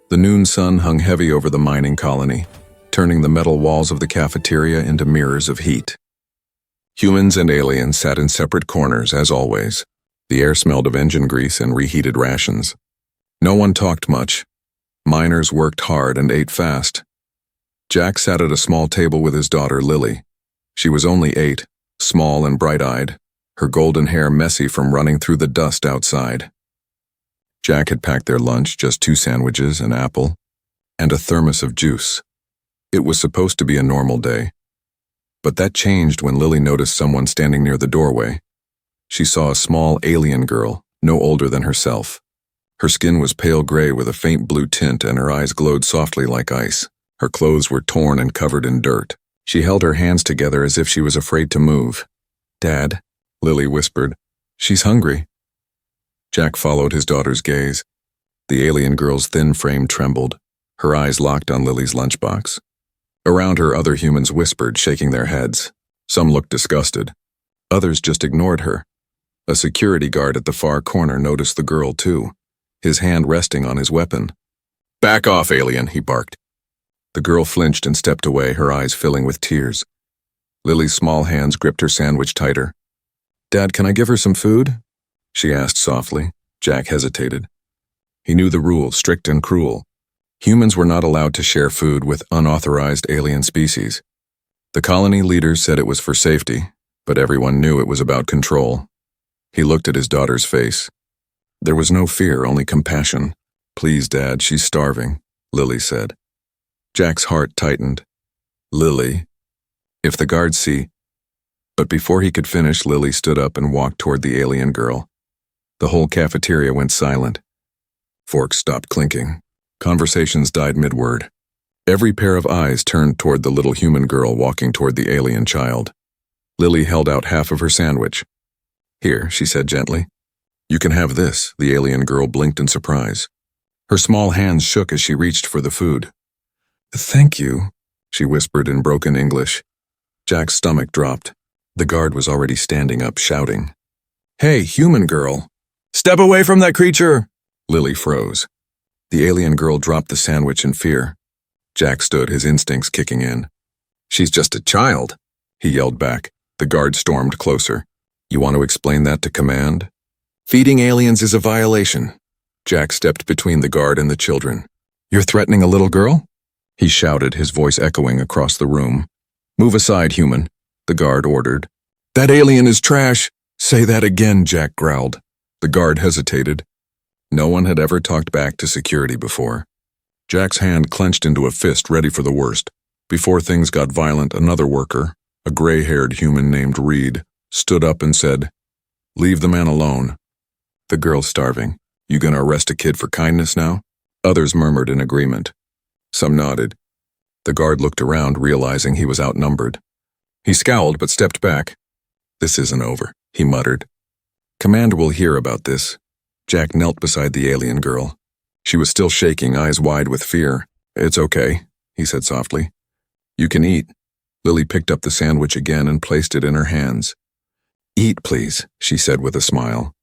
The noon sun hung heavy over the mining colony, turning the metal walls of the cafeteria into mirrors of heat. Humans and aliens sat in separate corners, as always. The air smelled of engine grease and reheated rations. No one talked much. Miners worked hard and ate fast. Jack sat at a small table with his daughter, Lily. She was only 8, small and bright-eyed, her golden hair messy from running through the dust outside. Jack had packed their lunch, just 2 sandwiches, an apple, and a thermos of juice. It was supposed to be a normal day. But that changed when Lily noticed someone standing near the doorway. She saw a small alien girl, no older than herself. Her skin was pale gray with a faint blue tint and her eyes glowed softly like ice. Her clothes were torn and covered in dirt. She held her hands together as if she was afraid to move. "Dad," Lily whispered. "She's hungry." Jack followed his daughter's gaze. The alien girl's thin frame trembled, her eyes locked on Lily's lunchbox. Around her, other humans whispered, shaking their heads. Some looked disgusted. Others just ignored her. A security guard at the far corner noticed the girl, too, his hand resting on his weapon. "Back off, alien," he barked. The girl flinched and stepped away, her eyes filling with tears. Lily's small hands gripped her sandwich tighter. "Dad, can I give her some food?" she asked softly. Jack hesitated. He knew the rules, strict and cruel. Humans were not allowed to share food with unauthorized alien species. The colony leaders said it was for safety, but everyone knew it was about control. He looked at his daughter's face. There was no fear, only compassion. "Please, Dad, she's starving," Lily said. Jack's heart tightened. "Lily, if the guards see—" But before he could finish, Lily stood up and walked toward the alien girl. The whole cafeteria went silent. Forks stopped clinking. Conversations died mid-word. Every pair of eyes turned toward the little human girl walking toward the alien child. Lily held out half of her sandwich. "Here," she said gently. "You can have this." The alien girl blinked in surprise. Her small hands shook as she reached for the food. "Thank you," she whispered in broken English. Jack's stomach dropped. The guard was already standing up, shouting, "Hey, human girl! Step away from that creature!" Lily froze. The alien girl dropped the sandwich in fear. Jack stood, his instincts kicking in. "She's just a child," he yelled back. The guard stormed closer. "You want to explain that to command?" "Feeding aliens is a violation." Jack stepped between the guard and the children. "You're threatening a little girl?" he shouted, his voice echoing across the room. "Move aside, human," the guard ordered. "That alien is trash." "Say that again," Jack growled. The guard hesitated. No one had ever talked back to security before. Jack's hand clenched into a fist, ready for the worst. Before things got violent, another worker, a gray-haired human named Reed, stood up and said, "Leave the man alone." "The girl's starving. You gonna arrest a kid for kindness now?" Others murmured in agreement. Some nodded. The guard looked around, realizing he was outnumbered. He scowled but stepped back. "This isn't over," he muttered. "Command will hear about this." Jack knelt beside the alien girl. She was still shaking, eyes wide with fear. "It's okay," he said softly. "You can eat." Lily picked up the sandwich again and placed it in her hands. "Eat, please," she said with a smile.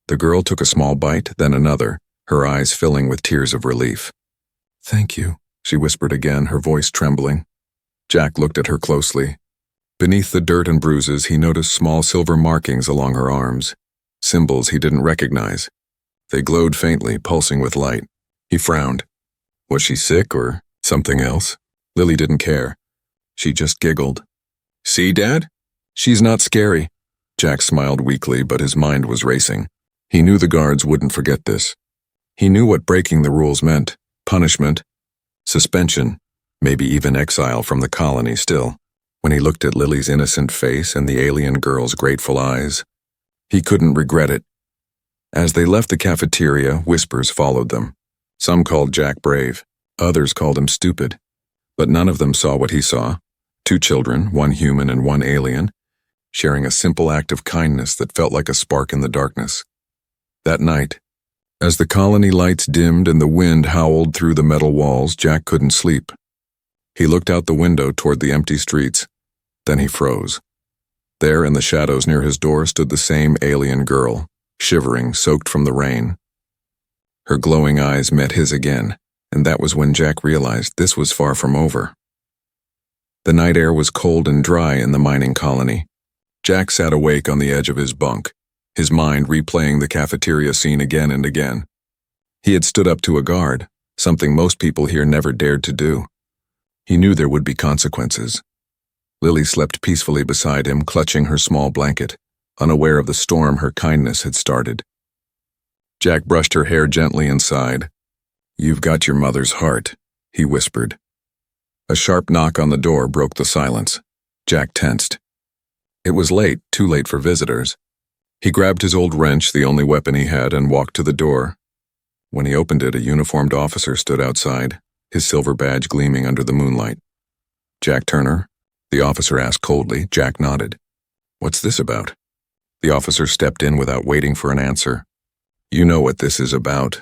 The girl took a small bite, then another, her eyes filling with tears of relief. "Thank you," she whispered again, her voice trembling. Jack looked at her closely. Beneath the dirt and bruises, he noticed small silver markings along her arms, symbols he didn't recognize. They glowed faintly, pulsing with light. He frowned. Was she sick or something else? Lily didn't care. She just giggled. "See, Dad? She's not scary." Jack smiled weakly, but his mind was racing. He knew the guards wouldn't forget this. He knew what breaking the rules meant. Punishment, suspension, maybe even exile from the colony still. When he looked at Lily's innocent face and the alien girl's grateful eyes, he couldn't regret it. As they left the cafeteria, whispers followed them. Some called Jack brave, others called him stupid. But none of them saw what he saw. 2 children, 1 human and 1 alien, sharing a simple act of kindness that felt like a spark in the darkness. That night, as the colony lights dimmed and the wind howled through the metal walls, Jack couldn't sleep. He looked out the window toward the empty streets. Then he froze. There in the shadows near his door stood the same alien girl, shivering, soaked from the rain. Her glowing eyes met his again. And that was when Jack realized this was far from over. The night air was cold and dry in the mining colony. Jack sat awake on the edge of his bunk, his mind replaying the cafeteria scene again and again. He had stood up to a guard, something most people here never dared to do. He knew there would be consequences. Lily slept peacefully beside him, clutching her small blanket, unaware of the storm her kindness had started. Jack brushed her hair gently and sighed. "You've got your mother's heart," he whispered. A sharp knock on the door broke the silence. Jack tensed. It was late, too late for visitors. He grabbed his old wrench, the only weapon he had, and walked to the door. When he opened it, a uniformed officer stood outside, his silver badge gleaming under the moonlight. "Jack Turner?" the officer asked coldly. Jack nodded. "What's this about?" The officer stepped in without waiting for an answer. "You know what this is about.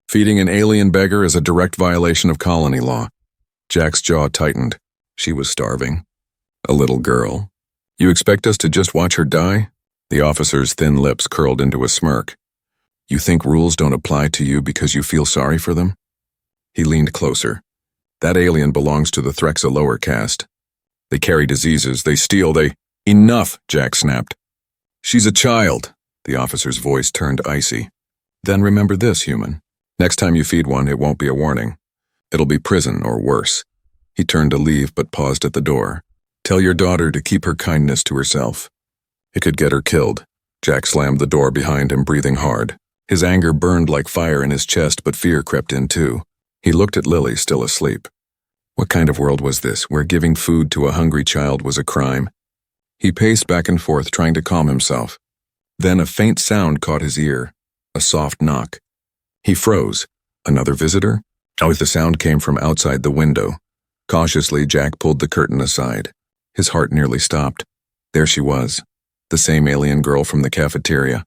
Feeding an alien beggar is a direct violation of colony law." Jack's jaw tightened. She was starving. A little girl. "You expect us to just watch her die?" The officer's thin lips curled into a smirk. "You think rules don't apply to you because you feel sorry for them?" He leaned closer. "That alien belongs to the Threxa lower caste. They carry diseases, they steal, they—" "Enough!" Jack snapped. "She's a child." The officer's voice turned icy. "Then remember this, human. Next time you feed one, it won't be a warning. It'll be prison or worse." He turned to leave but paused at the door. "Tell your daughter to keep her kindness to herself. It could get her killed." Jack slammed the door behind him, breathing hard. His anger burned like fire in his chest, but fear crept in too. He looked at Lily, still asleep. What kind of world was this, where giving food to a hungry child was a crime? He paced back and forth, trying to calm himself. Then a faint sound caught his ear, a soft knock. He froze. Another visitor? The sound came from outside the window. Cautiously, Jack pulled the curtain aside. His heart nearly stopped. There she was, the same alien girl from the cafeteria.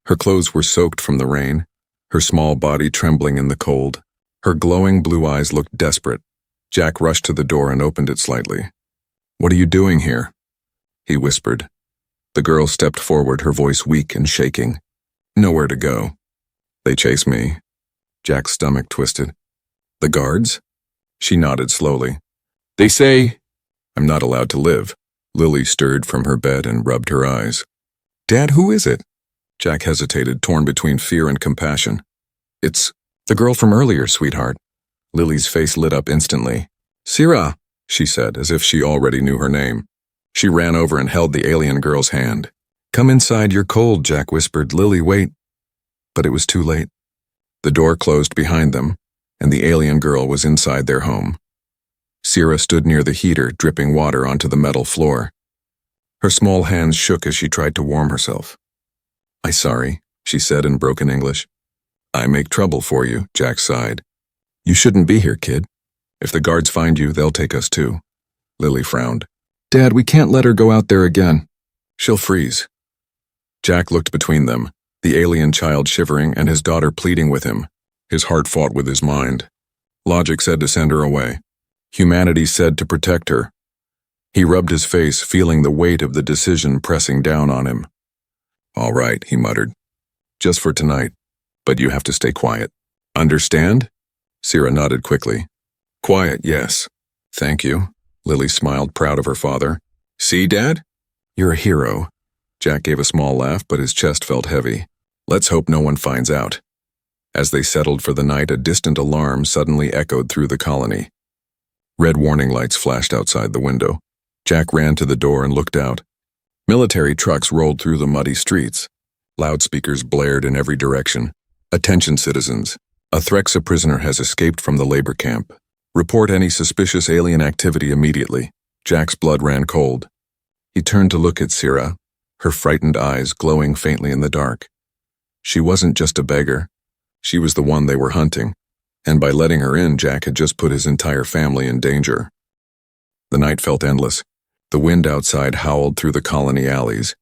Her clothes were soaked from the rain, her small body trembling in the cold. Her glowing blue eyes looked desperate. Jack rushed to the door and opened it slightly. "What are you doing here?" he whispered. The girl stepped forward, her voice weak and shaking. "Nowhere to go. They chase me." Jack's stomach twisted. "The guards?" She nodded slowly. "They say—" "I'm not allowed to live." Lily stirred from her bed and rubbed her eyes. "Dad, who is it?" Jack hesitated, torn between fear and compassion. "It's the girl from earlier, sweetheart." Lily's face lit up instantly. "Syrah," she said, as if she already knew her name. She ran over and held the alien girl's hand. "Come inside, you're cold," Jack whispered. "Lily, wait." But it was too late. The door closed behind them, and the alien girl was inside their home. Syrah stood near the heater, dripping water onto the metal floor. Her small hands shook as she tried to warm herself. "I'm sorry," she said in broken English. "I make trouble for you," Jack sighed. "You shouldn't be here, kid. If the guards find you, they'll take us too." Lily frowned. "Dad, we can't let her go out there again. She'll freeze." Jack looked between them, the alien child shivering and his daughter pleading with him. His heart fought with his mind. Logic said to send her away. Humanity said to protect her. He rubbed his face, feeling the weight of the decision pressing down on him. "All right," he muttered. "Just for tonight. But you have to stay quiet. Understand?" Syrah nodded quickly. "Quiet, yes. Thank you." Lily smiled, proud of her father. "See, Dad? You're a hero." Jack gave a small laugh, but his chest felt heavy. "Let's hope no one finds out." As they settled for the night, a distant alarm suddenly echoed through the colony. Red warning lights flashed outside the window. Jack ran to the door and looked out. Military trucks rolled through the muddy streets. Loudspeakers blared in every direction. "Attention, citizens. A Threxa prisoner has escaped from the labor camp. Report any suspicious alien activity immediately." Jack's blood ran cold. He turned to look at Syrah, her frightened eyes glowing faintly in the dark. She wasn't just a beggar. She was the one they were hunting, and by letting her in, Jack had just put his entire family in danger. The night felt endless. The wind outside howled through the colony alleys,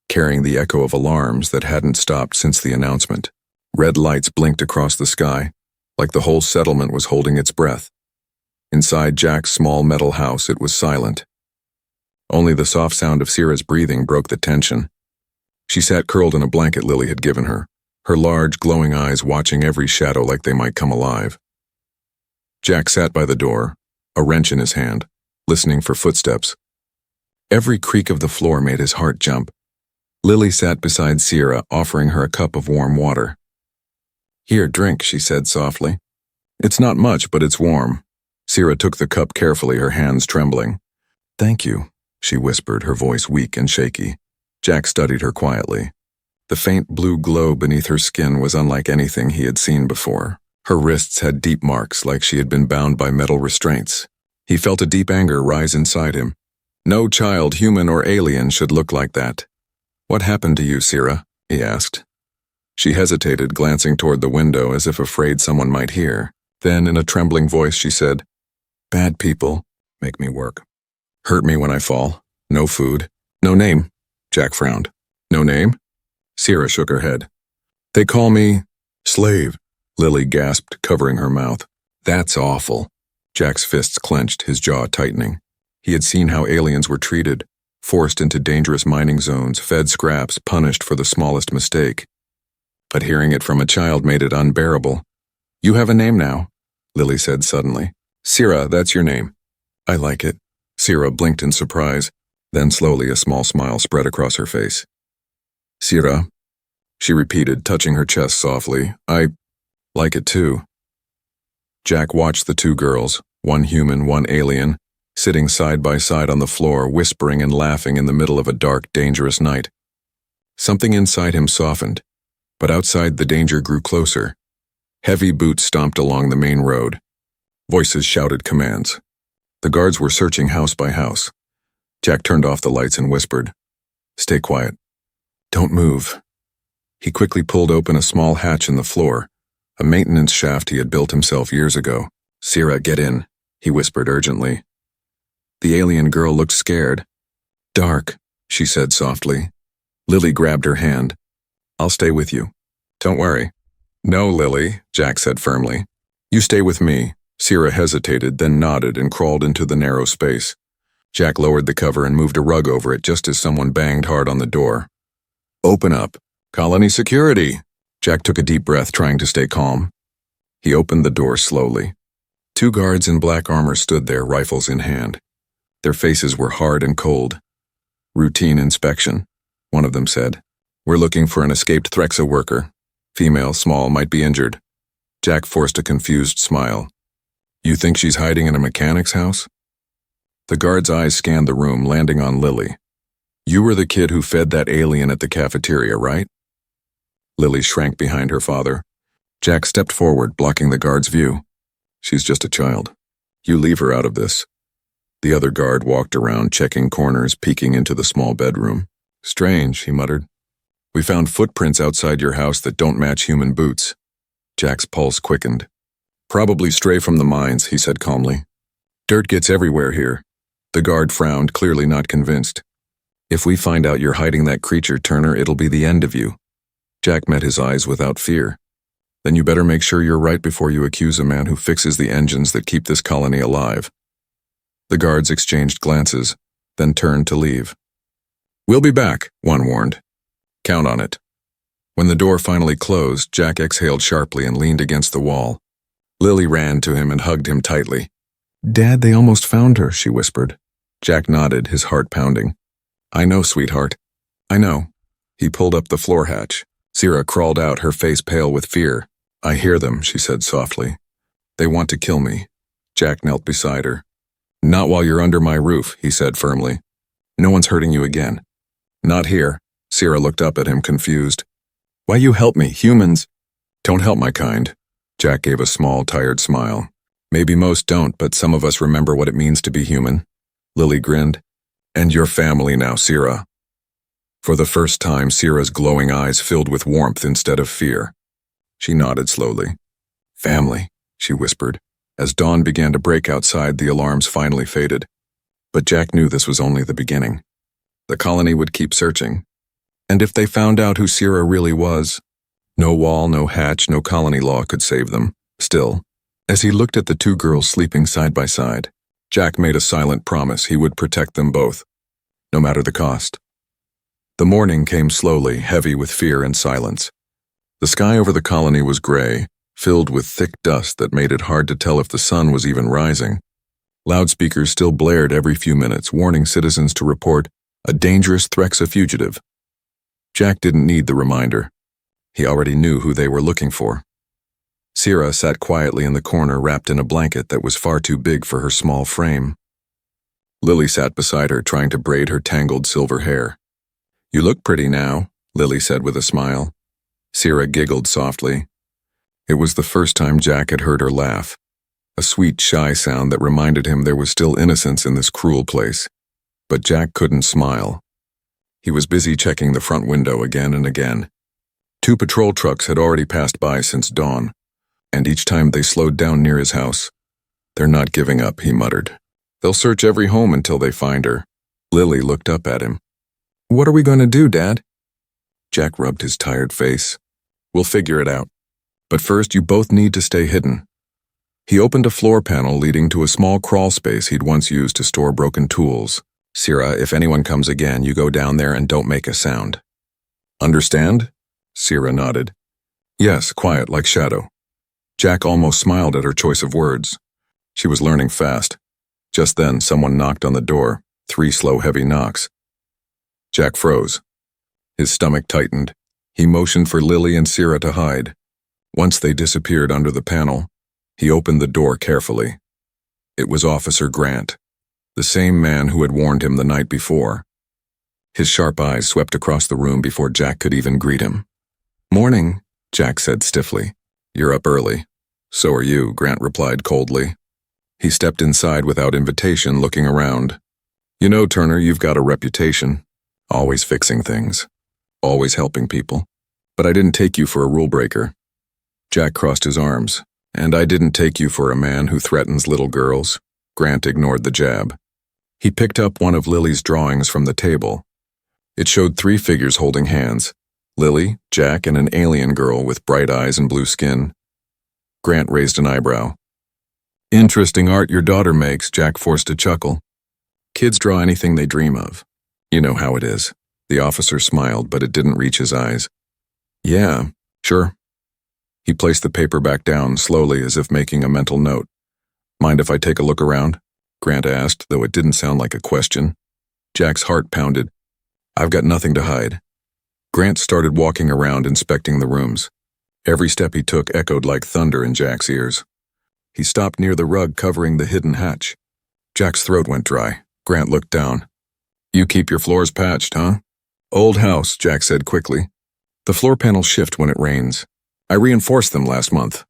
carrying the echo of alarms that hadn't stopped since the announcement. Red lights blinked across the sky, like the whole settlement was holding its breath. Inside Jack's small metal house, it was silent. Only the soft sound of Syrah's breathing broke the tension. She sat curled in a blanket Lily had given her, her large, glowing eyes watching every shadow like they might come alive. Jack sat by the door, a wrench in his hand, listening for footsteps. Every creak of the floor made his heart jump. Lily sat beside Sierra, offering her a cup of warm water. "Here, drink," she said softly. "It's not much, but it's warm." Sierra took the cup carefully, her hands trembling. "Thank you," she whispered, her voice weak and shaky. Jack studied her quietly. The faint blue glow beneath her skin was unlike anything he had seen before. Her wrists had deep marks, like she had been bound by metal restraints. He felt a deep anger rise inside him. No child, human or alien, should look like that. "What happened to you, Sierra?" he asked. She hesitated, glancing toward the window as if afraid someone might hear. Then, in a trembling voice, she said, "Bad people make me work. Hurt me when I fall. No food. No name." Jack frowned. "No name?" Sierra shook her head. "They call me slave," Lily gasped, covering her mouth. "That's awful." Jack's fists clenched, his jaw tightening. He had seen how aliens were treated, forced into dangerous mining zones, fed scraps, punished for the smallest mistake. But hearing it from a child made it unbearable. "You have a name now," Lily said suddenly. "Sierra, that's your name." "I like it." Sierra blinked in surprise. Then slowly a small smile spread across her face. "Sierra," she repeated, touching her chest softly. "I like it too." Jack watched the two girls, one human, one alien, sitting side by side on the floor, whispering and laughing in the middle of a dark, dangerous night. Something inside him softened, but outside the danger grew closer. Heavy boots stomped along the main road. Voices shouted commands. The guards were searching house by house. Jack turned off the lights and whispered, "Stay quiet. Don't move." He quickly pulled open a small hatch in the floor, a maintenance shaft he had built himself years ago. "Sierra, get in," he whispered urgently. The alien girl looked scared. "Dark," she said softly. Lily grabbed her hand. "I'll stay with you. Don't worry." "No, Lily," Jack said firmly. "You stay with me." Sierra hesitated, then nodded and crawled into the narrow space. Jack lowered the cover and moved a rug over it just as someone banged hard on the door. "Open up. Colony security." Jack took a deep breath, trying to stay calm. He opened the door slowly. Two guards in black armor stood there, rifles in hand. Their faces were hard and cold. "Routine inspection," one of them said. "We're looking for an escaped Threxa worker. Female, small, might be injured." Jack forced a confused smile. "You think she's hiding in a mechanic's house?" The guard's eyes scanned the room, landing on Lily. "You were the kid who fed that alien at the cafeteria, right?" Lily shrank behind her father. Jack stepped forward, blocking the guard's view. "She's just a child. You leave her out of this." The other guard walked around, checking corners, peeking into the small bedroom. "Strange," he muttered. "We found footprints outside your house that don't match human boots." Jack's pulse quickened. "Probably stray from the mines," he said calmly. "Dirt gets everywhere here." The guard frowned, clearly not convinced. "If we find out you're hiding that creature, Turner, it'll be the end of you." Jack met his eyes without fear. "Then you better make sure you're right before you accuse a man who fixes the engines that keep this colony alive." The guards exchanged glances, then turned to leave. "We'll be back," one warned. "Count on it." When the door finally closed, Jack exhaled sharply and leaned against the wall. Lily ran to him and hugged him tightly. "Dad, they almost found her," she whispered. Jack nodded, his heart pounding. "I know, sweetheart. I know." He pulled up the floor hatch. Sierra crawled out, her face pale with fear. "I hear them," she said softly. "They want to kill me." Jack knelt beside her. "Not while you're under my roof," he said firmly. "No one's hurting you again." "Not here." Sierra looked up at him, confused. "Why you help me, humans?" "Don't help my kind." Jack gave a small, tired smile. "Maybe most don't, but some of us remember what it means to be human." Lily grinned. "And your family now, Sierra." For the first time, Sierra's glowing eyes filled with warmth instead of fear. She nodded slowly. "Family," she whispered. As dawn began to break outside, the alarms finally faded. But Jack knew this was only the beginning. The colony would keep searching. And if they found out who Sierra really was, no wall, no hatch, no colony law could save them. Still, as he looked at the two girls sleeping side by side, Jack made a silent promise he would protect them both, no matter the cost. The morning came slowly, heavy with fear and silence. The sky over the colony was gray, filled with thick dust that made it hard to tell if the sun was even rising. Loudspeakers still blared every few minutes, warning citizens to report a dangerous Threxa fugitive. Jack didn't need the reminder. He already knew who they were looking for. Sierra sat quietly in the corner, wrapped in a blanket that was far too big for her small frame. Lily sat beside her, trying to braid her tangled silver hair. "You look pretty now," Lily said with a smile. Sierra giggled softly. It was the first time Jack had heard her laugh, a sweet, shy sound that reminded him there was still innocence in this cruel place. But Jack couldn't smile. He was busy checking the front window again and again. 2 patrol trucks had already passed by since dawn, and each time they slowed down near his house. "They're not giving up," he muttered. "They'll search every home until they find her." Lily looked up at him. "What are we going to do, Dad?" Jack rubbed his tired face. "We'll figure it out. But first, you both need to stay hidden." He opened a floor panel leading to a small crawl space he'd once used to store broken tools. "Sierra, if anyone comes again, you go down there and don't make a sound." "Understand?" Sierra nodded. "Yes, quiet, like Shadow." Jack almost smiled at her choice of words. She was learning fast. Just then, someone knocked on the door, 3 slow, heavy knocks. Jack froze. His stomach tightened. He motioned for Lily and Sierra to hide. Once they disappeared under the panel, he opened the door carefully. It was Officer Grant, the same man who had warned him the night before. His sharp eyes swept across the room before Jack could even greet him. "Morning," Jack said stiffly. "You're up early." "So are you," Grant replied coldly. He stepped inside without invitation, looking around. "You know, Turner, you've got a reputation. Always fixing things. Always helping people. But I didn't take you for a rule breaker." Jack crossed his arms. "And I didn't take you for a man who threatens little girls." Grant ignored the jab. He picked up one of Lily's drawings from the table. It showed 3 figures holding hands: Lily, Jack, and an alien girl with bright eyes and blue skin. Grant raised an eyebrow. "Interesting art your daughter makes," Jack forced a chuckle. "Kids draw anything they dream of. You know how it is." The officer smiled, but it didn't reach his eyes. "Yeah, sure." He placed the paper back down slowly, as if making a mental note. "Mind if I take a look around?" Grant asked, though it didn't sound like a question. Jack's heart pounded. "I've got nothing to hide." Grant started walking around, inspecting the rooms. Every step he took echoed like thunder in Jack's ears. He stopped near the rug covering the hidden hatch. Jack's throat went dry. Grant looked down. "You keep your floors patched, huh?" "Old house," Jack said quickly. "The floor panels shift when it rains. I reinforced them last month."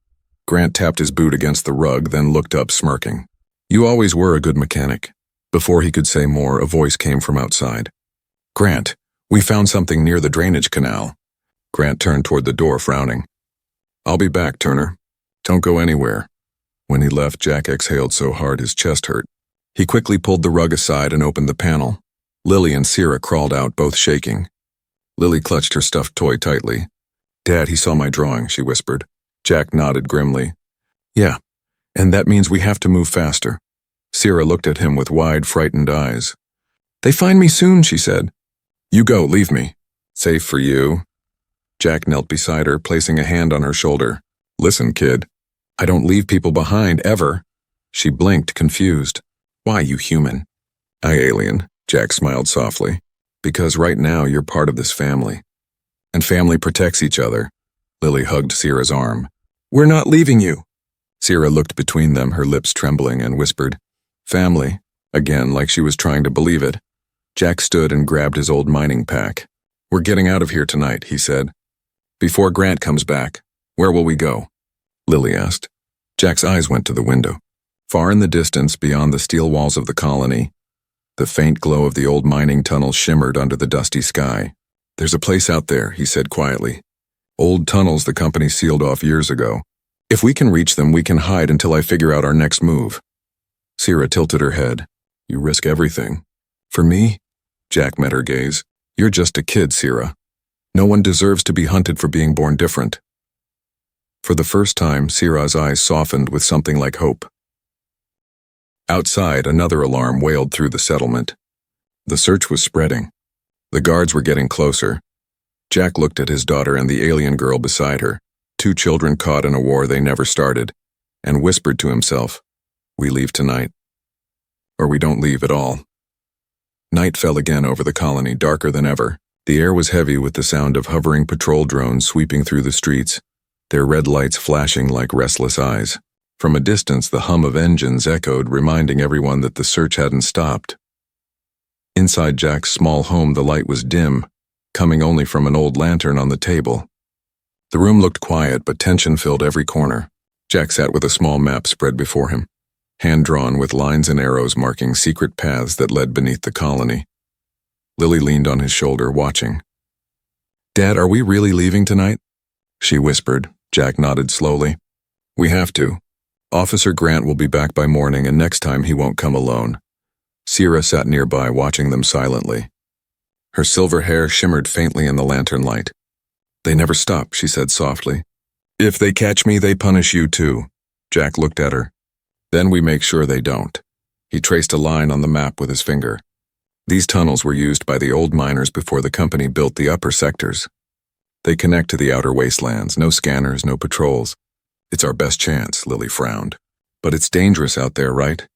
Grant tapped his boot against the rug, then looked up, smirking. "You always were a good mechanic." Before he could say more, a voice came from outside. "Grant, we found something near the drainage canal." Grant turned toward the door, frowning. "I'll be back, Turner. Don't go anywhere." When he left, Jack exhaled so hard his chest hurt. He quickly pulled the rug aside and opened the panel. Lily and Sierra crawled out, both shaking. Lily clutched her stuffed toy tightly. "Dad, he saw my drawing," she whispered. Jack nodded grimly. "Yeah, and that means we have to move faster." Sierra looked at him with wide, frightened eyes. "They find me soon," she said. "You go, leave me." "Safe for you." Jack knelt beside her, placing a hand on her shoulder. "Listen, kid. I don't leave people behind, ever." She blinked, confused. "Why, you human?" "I alien," Jack smiled softly. "Because right now you're part of this family. And family protects each other." Lily hugged Sierra's arm. "We're not leaving you." Sierra looked between them, her lips trembling, and whispered, "Family," again, like she was trying to believe it. Jack stood and grabbed his old mining pack. "We're getting out of here tonight," he said. "Before Grant comes back, where will we go?" Lily asked. Jack's eyes went to the window. Far in the distance, beyond the steel walls of the colony, the faint glow of the old mining tunnel shimmered under the dusty sky. "There's a place out there," he said quietly. "Old tunnels the company sealed off years ago. If we can reach them, we can hide until I figure out our next move." Sierra tilted her head. "You risk everything." "For me?" Jack met her gaze. "You're just a kid, Sierra. No one deserves to be hunted for being born different." For the first time, Sierra's eyes softened with something like hope. Outside, another alarm wailed through the settlement. The search was spreading. The guards were getting closer. Jack looked at his daughter and the alien girl beside her. Two children caught in a war they never started, and whispered to himself, "We leave tonight. Or we don't leave at all." Night fell again over the colony, darker than ever. The air was heavy with the sound of hovering patrol drones sweeping through the streets, their red lights flashing like restless eyes. From a distance, the hum of engines echoed, reminding everyone that the search hadn't stopped. Inside Jack's small home, the light was dim, coming only from an old lantern on the table. The room looked quiet, but tension filled every corner. Jack sat with a small map spread before him, hand-drawn with lines and arrows marking secret paths that led beneath the colony. Lily leaned on his shoulder, watching. "Dad, are we really leaving tonight?" she whispered. Jack nodded slowly. "We have to. Officer Grant will be back by morning, and next time he won't come alone." Sierra sat nearby, watching them silently. Her silver hair shimmered faintly in the lantern light. "They never stop," she said softly. "If they catch me, they punish you too." Jack looked at her. "Then we make sure they don't." He traced a line on the map with his finger. These tunnels were used by the old miners before the company built the upper sectors. They connect to the outer wastelands, no scanners, no patrols. "It's our best chance," Lily frowned. "But it's dangerous out there, right?"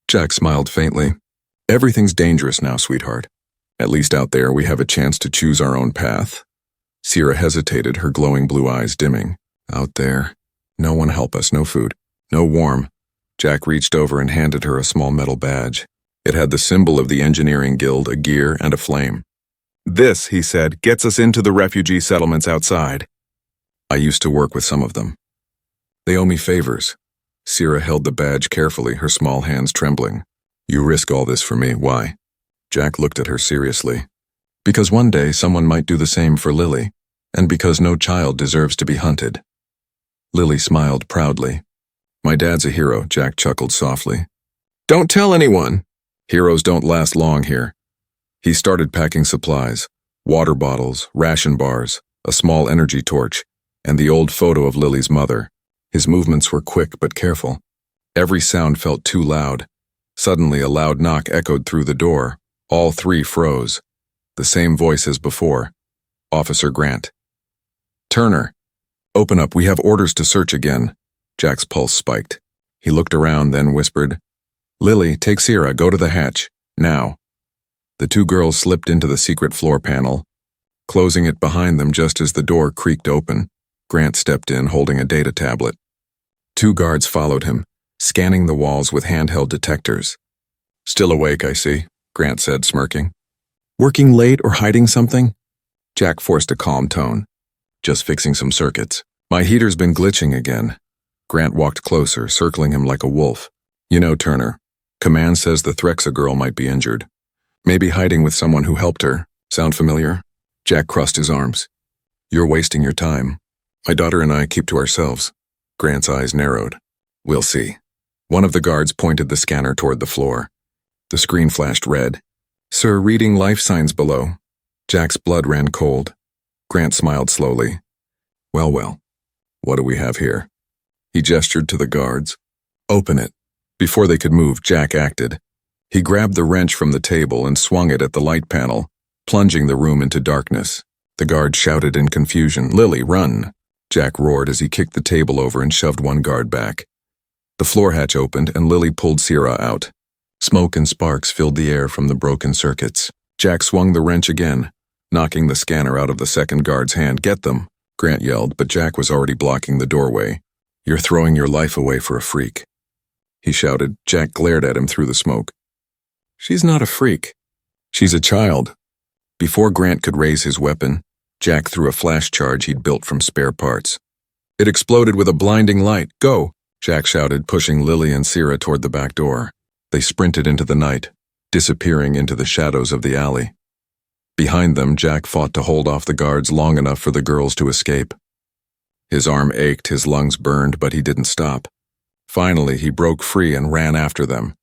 Jack smiled faintly. "Everything's dangerous now, sweetheart. At least out there we have a chance to choose our own path." Sierra hesitated, her glowing blue eyes dimming. "Out there. No one help us, no food, no warm." Jack reached over and handed her a small metal badge. It had the symbol of the engineering guild, a gear, and a flame. "This," he said, "gets us into the refugee settlements outside." "I used to work with some of them. They owe me favors." Sierra held the badge carefully, her small hands trembling. "You risk all this for me, why?" Jack looked at her seriously. "Because one day someone might do the same for Lily, and because no child deserves to be hunted." Lily smiled proudly. "My dad's a hero," Jack chuckled softly. "Don't tell anyone." "Heroes don't last long here." He started packing supplies, water bottles, ration bars, a small energy torch, and the old photo of Lily's mother. His movements were quick but careful. Every sound felt too loud. Suddenly, a loud knock echoed through the door. All three froze. The same voice as before. "Officer Grant." "Turner, open up, we have orders to search again." Jack's pulse spiked. He looked around, then whispered, "Lily, take Sierra, go to the hatch, now." The two girls slipped into the secret floor panel, closing it behind them just as the door creaked open. Grant stepped in, holding a data tablet. Two guards followed him, scanning the walls with handheld detectors. "Still awake, I see," Grant said, smirking. "Working late or hiding something?" Jack forced a calm tone. "Just fixing some circuits. My heater's been glitching again." Grant walked closer, circling him like a wolf. "You know, Turner, command says the Threxa girl might be injured. Maybe hiding with someone who helped her. Sound familiar?" Jack crossed his arms. "You're wasting your time. My daughter and I keep to ourselves." Grant's eyes narrowed. "We'll see." One of the guards pointed the scanner toward the floor. The screen flashed red. "Sir, reading life signs below." Jack's blood ran cold. Grant smiled slowly. Well, what do we have here?" He gestured to the guards. "Open it." Before they could move, Jack acted. He grabbed the wrench from the table and swung it at the light panel, plunging the room into darkness. The guard shouted in confusion, "Lily, run!" Jack roared as he kicked the table over and shoved one guard back. The floor hatch opened and Lily pulled Sierra out. Smoke and sparks filled the air from the broken circuits. Jack swung the wrench again, knocking the scanner out of the second guard's hand. "Get them!" Grant yelled, but Jack was already blocking the doorway. "You're throwing your life away for a freak," he shouted. Jack glared at him through the smoke. "She's not a freak. She's a child." Before Grant could raise his weapon, Jack threw a flash charge he'd built from spare parts. It exploded with a blinding light. "Go!" Jack shouted, pushing Lily and Sierra toward the back door. They sprinted into the night, disappearing into the shadows of the alley. Behind them, Jack fought to hold off the guards long enough for the girls to escape. His arm ached, his lungs burned, but he didn't stop. Finally, he broke free and ran after them.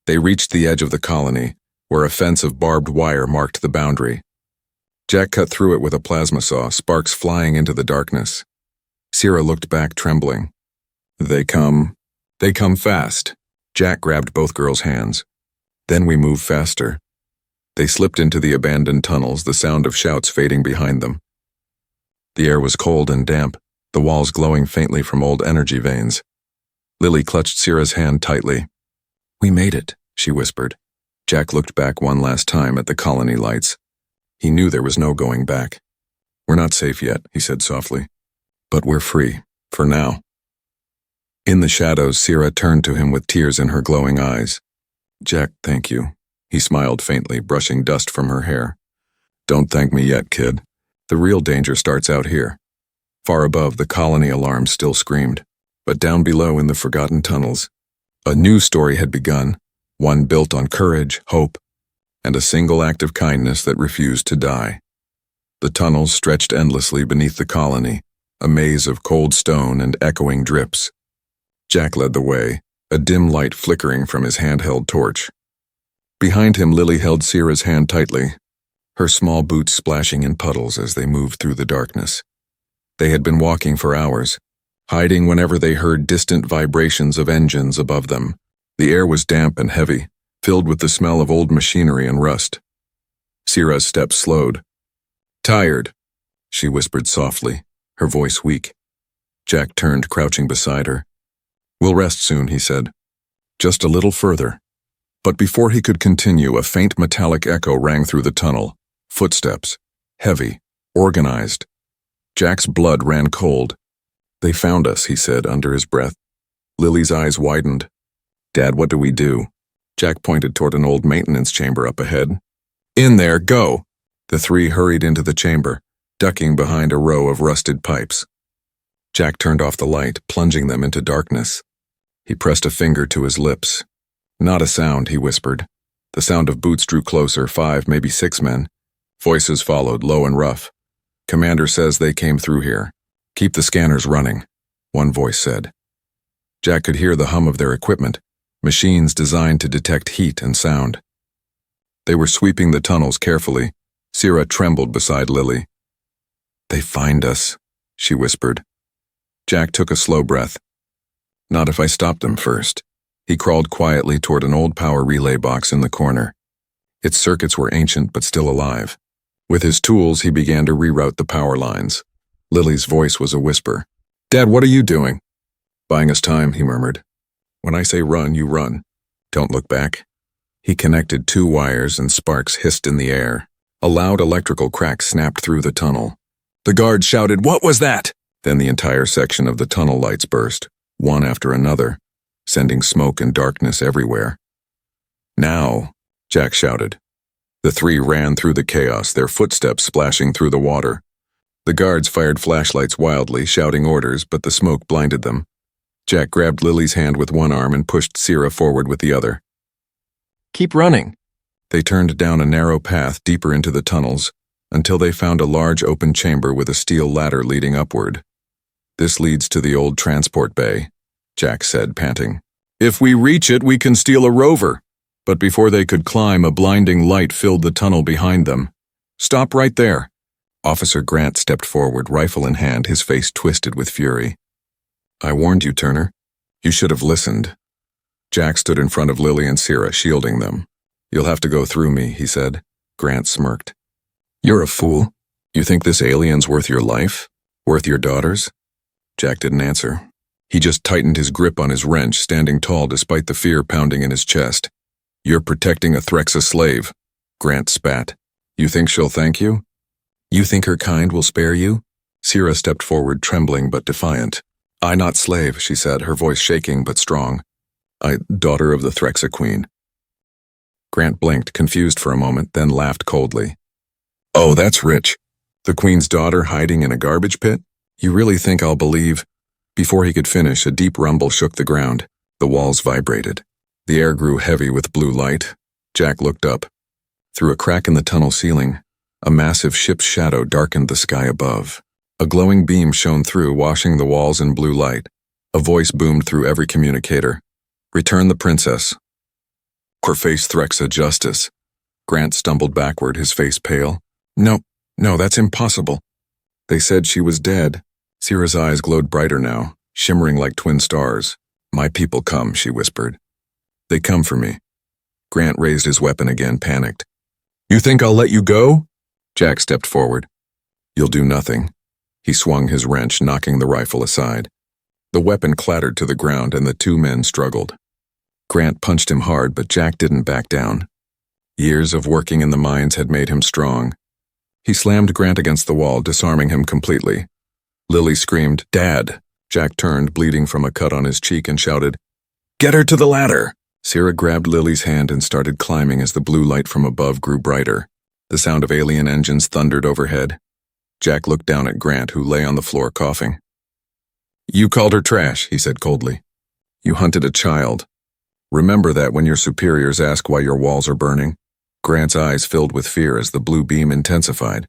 They reached the edge of the colony, where a fence of barbed wire marked the boundary. Jack cut through it with a plasma saw, sparks flying into the darkness. Sierra looked back, trembling. They come fast." Jack grabbed both girls' hands. "Then we move faster." They slipped into the abandoned tunnels, the sound of shouts fading behind them. The air was cold and damp, the walls glowing faintly from old energy veins. Lily clutched Sierra's hand tightly. "We made it," she whispered. Jack looked back one last time at the colony lights. He knew there was no going back. "We're not safe yet," he said softly. "But we're free, for now." In the shadows, Sierra turned to him with tears in her glowing eyes. "Jack, thank you." He smiled faintly, brushing dust from her hair. "Don't thank me yet, kid. The real danger starts out here." Far above, the colony alarm still screamed. But down below in the forgotten tunnels, a new story had begun, one built on courage, hope, and a single act of kindness that refused to die. The tunnels stretched endlessly beneath the colony, a maze of cold stone and echoing drips. Jack led the way, a dim light flickering from his handheld torch. Behind him, Lily held Sierra's hand tightly, her small boots splashing in puddles as they moved through the darkness. They had been walking for hours, hiding whenever they heard distant vibrations of engines above them. The air was damp and heavy, filled with the smell of old machinery and rust. Sierra's steps slowed. "Tired," she whispered softly, her voice weak. Jack turned, crouching beside her. "We'll rest soon," he said. "Just a little further." But before he could continue, a faint metallic echo rang through the tunnel. Footsteps, heavy, organized. Jack's blood ran cold. "They found us," he said under his breath. Lily's eyes widened. "Dad, what do we do?" Jack pointed toward an old maintenance chamber up ahead. "In there, go!" The three hurried into the chamber, ducking behind a row of rusted pipes. Jack turned off the light, plunging them into darkness. He pressed a finger to his lips. "Not a sound," he whispered. The sound of boots drew closer, 5, maybe 6 men. Voices followed, low and rough. "Commander says they came through here. Keep the scanners running," one voice said. Jack could hear the hum of their equipment, machines designed to detect heat and sound. They were sweeping the tunnels carefully. Sierra trembled beside Lily. "They find us," she whispered. Jack took a slow breath. "Not if I stop them first." He crawled quietly toward an old power relay box in the corner. Its circuits were ancient but still alive. With his tools, he began to reroute the power lines. Lily's voice was a whisper. "Dad, what are you doing?" "Buying us time," he murmured. "When I say run, you run. Don't look back." He connected 2 wires and sparks hissed in the air. A loud electrical crack snapped through the tunnel. The guards shouted, "What was that?" Then the entire section of the tunnel lights burst, one after another, sending smoke and darkness everywhere. "Now," Jack shouted. The 3 ran through the chaos, their footsteps splashing through the water. The guards fired flashlights wildly, shouting orders, but the smoke blinded them. Jack grabbed Lily's hand with one arm and pushed Sierra forward with the other. "Keep running." They turned down a narrow path deeper into the tunnels, until they found a large open chamber with a steel ladder leading upward. "This leads to the old transport bay," Jack said, panting. "If we reach it, we can steal a rover." But before they could climb, a blinding light filled the tunnel behind them. "Stop right there." Officer Grant stepped forward, rifle in hand, his face twisted with fury. "I warned you, Turner. You should have listened." Jack stood in front of Lily and Sierra, shielding them. "You'll have to go through me," he said. Grant smirked. "You're a fool. You think this alien's worth your life? Worth your daughter's?" Jack didn't answer. He just tightened his grip on his wrench, standing tall despite the fear pounding in his chest. "You're protecting a Threxa slave," Grant spat. "You think she'll thank you?" "You think her kind will spare you?" Sierra stepped forward, trembling but defiant. "I not slave," she said, her voice shaking but strong. "I daughter of the Threxa queen." Grant blinked, confused for a moment, then laughed coldly. "Oh, that's rich. The queen's daughter hiding in a garbage pit? You really think I'll believe?" Before he could finish, a deep rumble shook the ground. The walls vibrated. The air grew heavy with blue light. Jack looked up. Through a crack in the tunnel ceiling, a massive ship's shadow darkened the sky above. A glowing beam shone through, washing the walls in blue light. A voice boomed through every communicator. "Return the princess. Or face Threxa justice." Grant stumbled backward, his face pale. No, that's impossible." "They said she was dead." Sierra's eyes glowed brighter now, shimmering like twin stars. "My people come," she whispered. "They come for me." Grant raised his weapon again, panicked. "You think I'll let you go?" Jack stepped forward. "You'll do nothing. He swung his wrench, knocking the rifle aside. The weapon clattered to the ground and the two men struggled. Grant punched him hard, but Jack didn't back down. Years of working in the mines had made him strong. He slammed Grant against the wall, disarming him completely. Lily screamed, "Dad!" Jack turned, bleeding from a cut on his cheek, and shouted, "Get her to the ladder!" Sierra grabbed Lily's hand and started climbing as the blue light from above grew brighter. The sound of alien engines thundered overhead. Jack looked down at Grant, who lay on the floor coughing. "You called her trash," he said coldly. "You hunted a child. Remember that when your superiors ask why your walls are burning?" Grant's eyes filled with fear as the blue beam intensified.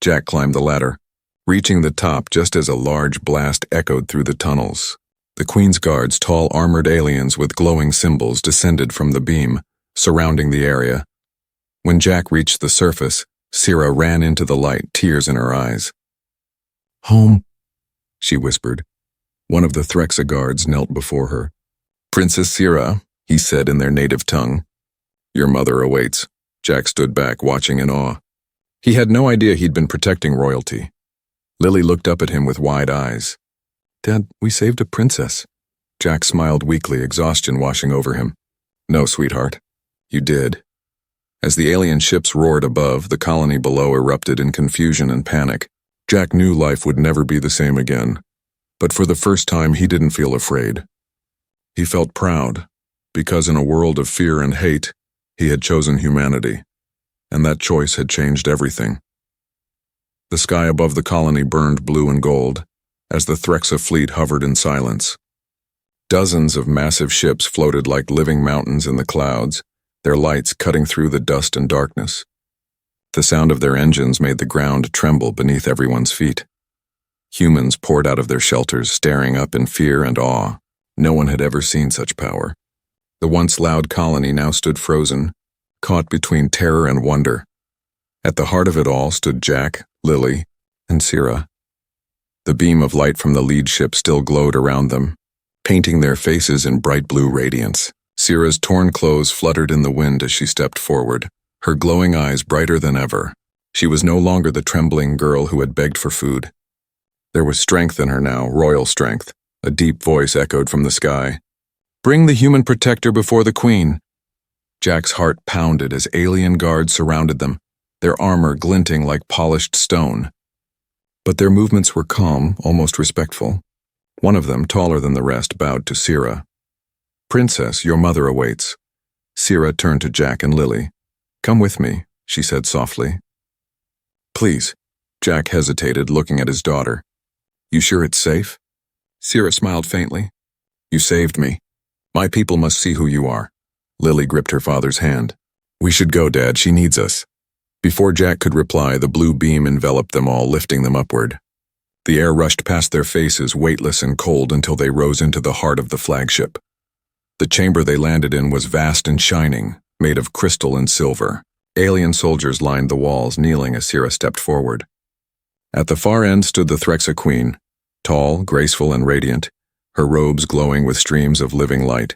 Jack climbed the ladder, reaching the top just as a large blast echoed through the tunnels. The Queen's guards, tall armored aliens with glowing symbols, descended from the beam, surrounding the area. When Jack reached the surface, Sierra ran into the light, tears in her eyes. "Home," she whispered. One of the Threxa guards knelt before her. "Princess Sierra," he said in their native tongue. "Your mother awaits." Jack stood back, watching in awe. He had no idea he'd been protecting royalty. Lily looked up at him with wide eyes. "Dad, we saved a princess." Jack smiled weakly, exhaustion washing over him. "No, sweetheart. You did." As the alien ships roared above, the colony below erupted in confusion and panic. Jack knew life would never be the same again. But for the first time, he didn't feel afraid. He felt proud, because in a world of fear and hate, he had chosen humanity, and that choice had changed everything. The sky above the colony burned blue and gold, as the Threxa fleet hovered in silence. Dozens of massive ships floated like living mountains in the clouds, their lights cutting through the dust and darkness. The sound of their engines made the ground tremble beneath everyone's feet. Humans poured out of their shelters, staring up in fear and awe. No one had ever seen such power. The once loud colony now stood frozen, caught between terror and wonder. At the heart of it all stood Jack, Lily, and Sierra. The beam of light from the lead ship still glowed around them, painting their faces in bright blue radiance. Sierra's torn clothes fluttered in the wind as she stepped forward, her glowing eyes brighter than ever. She was no longer the trembling girl who had begged for food. There was strength in her now, royal strength. A deep voice echoed from the sky. "Bring the human protector before the Queen." Jack's heart pounded as alien guards surrounded them, their armor glinting like polished stone. But their movements were calm, almost respectful. One of them, taller than the rest, bowed to Sierra. "Princess, your mother awaits." Sierra turned to Jack and Lily. "Come with me," she said softly. "Please." Jack hesitated, looking at his daughter. "You sure it's safe?" Sierra smiled faintly. "You saved me. My people must see who you are." Lily gripped her father's hand. "We should go, Dad. She needs us." Before Jack could reply, the blue beam enveloped them all, lifting them upward. The air rushed past their faces, weightless and cold, until they rose into the heart of the flagship. The chamber they landed in was vast and shining, made of crystal and silver. Alien soldiers lined the walls, kneeling as Sierra stepped forward. At the far end stood the Threxa Queen, tall, graceful, and radiant, her robes glowing with streams of living light.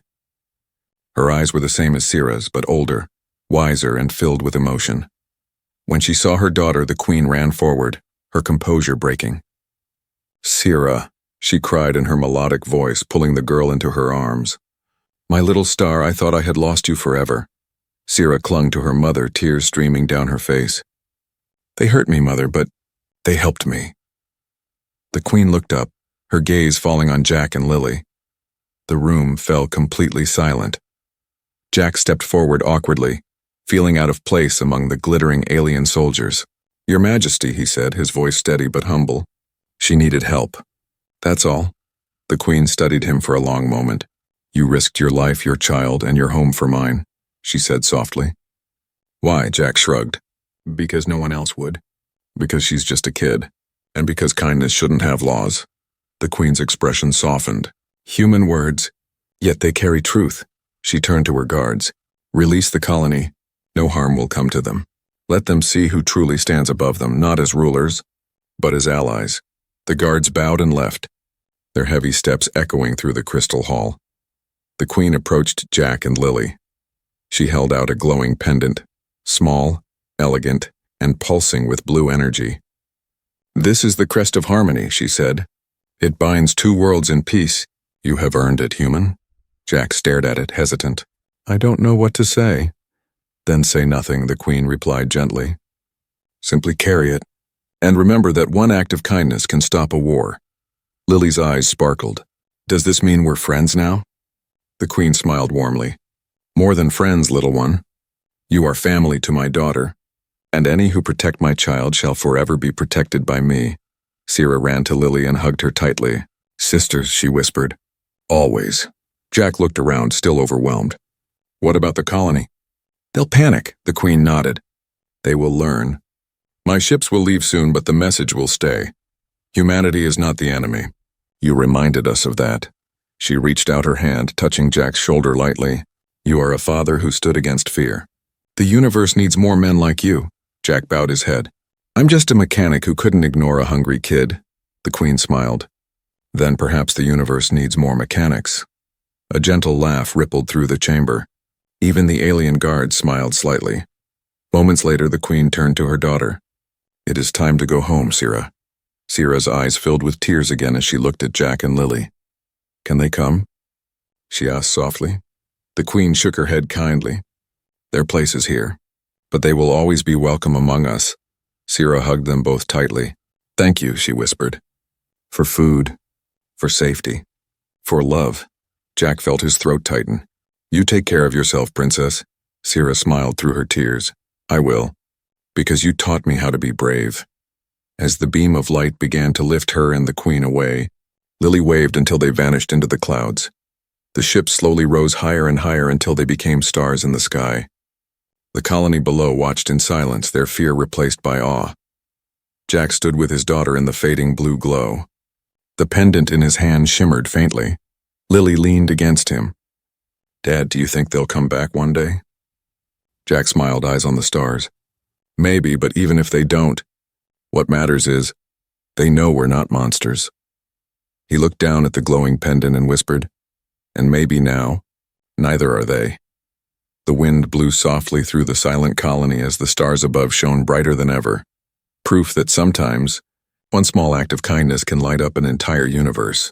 Her eyes were the same as Sierra's, but older, wiser, and filled with emotion. When she saw her daughter, the Queen ran forward, her composure breaking. "Sierra," she cried in her melodic voice, pulling the girl into her arms. "My little star, I thought I had lost you forever." Sierra clung to her mother, tears streaming down her face. "They hurt me, Mother, but they helped me." The Queen looked up, her gaze falling on Jack and Lily. The room fell completely silent. Jack stepped forward awkwardly, feeling out of place among the glittering alien soldiers. "Your Majesty," he said, his voice steady but humble. "She needed help. That's all." The Queen studied him for a long moment. "You risked your life, your child, and your home for mine," she said softly. "Why?" Jack shrugged. "Because no one else would. Because she's just a kid. And because kindness shouldn't have laws." The Queen's expression softened. "Human words, yet they carry truth." She turned to her guards. "Release the colony. No harm will come to them. Let them see who truly stands above them, not as rulers, but as allies." The guards bowed and left, their heavy steps echoing through the crystal hall. The Queen approached Jack and Lily. She held out a glowing pendant, small, elegant, and pulsing with blue energy. This is the crest of harmony, she said. It binds two worlds in peace. You have earned it, human. Jack stared at it, hesitant. I don't know what to say. Then say nothing, the Queen replied gently. Simply carry it. And remember that one act of kindness can stop a war. Lily's eyes sparkled. Does this mean we're friends now? The Queen smiled warmly. More than friends, little one. You are family to my daughter, and any who protect my child shall forever be protected by me. Sierra ran to Lily and hugged her tightly. Sisters, she whispered. Always. Jack looked around, still overwhelmed. What about the colony? They'll panic, the Queen nodded. They will learn. My ships will leave soon, but the message will stay. Humanity is not the enemy. You reminded us of that. She reached out her hand, touching Jack's shoulder lightly. You are a father who stood against fear. The universe needs more men like you. Jack bowed his head. I'm just a mechanic who couldn't ignore a hungry kid. The Queen smiled. Then perhaps the universe needs more mechanics. A gentle laugh rippled through the chamber. Even the alien guards smiled slightly. Moments later, the Queen turned to her daughter. It is time to go home, Sierra. Sierra's eyes filled with tears again as she looked at Jack and Lily. Can they come? She asked softly. The Queen shook her head kindly. Their place is here, but they will always be welcome among us. Sierra hugged them both tightly. Thank you, she whispered. For food, for safety, for love. Jack felt his throat tighten. You take care of yourself, Princess. Sierra smiled through her tears. I will, because you taught me how to be brave. As the beam of light began to lift her and the Queen away, Lily waved until they vanished into the clouds. The ship slowly rose higher and higher until they became stars in the sky. The colony below watched in silence, their fear replaced by awe. Jack stood with his daughter in the fading blue glow. The pendant in his hand shimmered faintly. Lily leaned against him. Dad, do you think they'll come back one day? Jack smiled, eyes on the stars. Maybe, but even if they don't, what matters is, they know we're not monsters. He looked down at the glowing pendant and whispered, and maybe now, neither are they. The wind blew softly through the silent colony as the stars above shone brighter than ever. Proof that sometimes, one small act of kindness can light up an entire universe.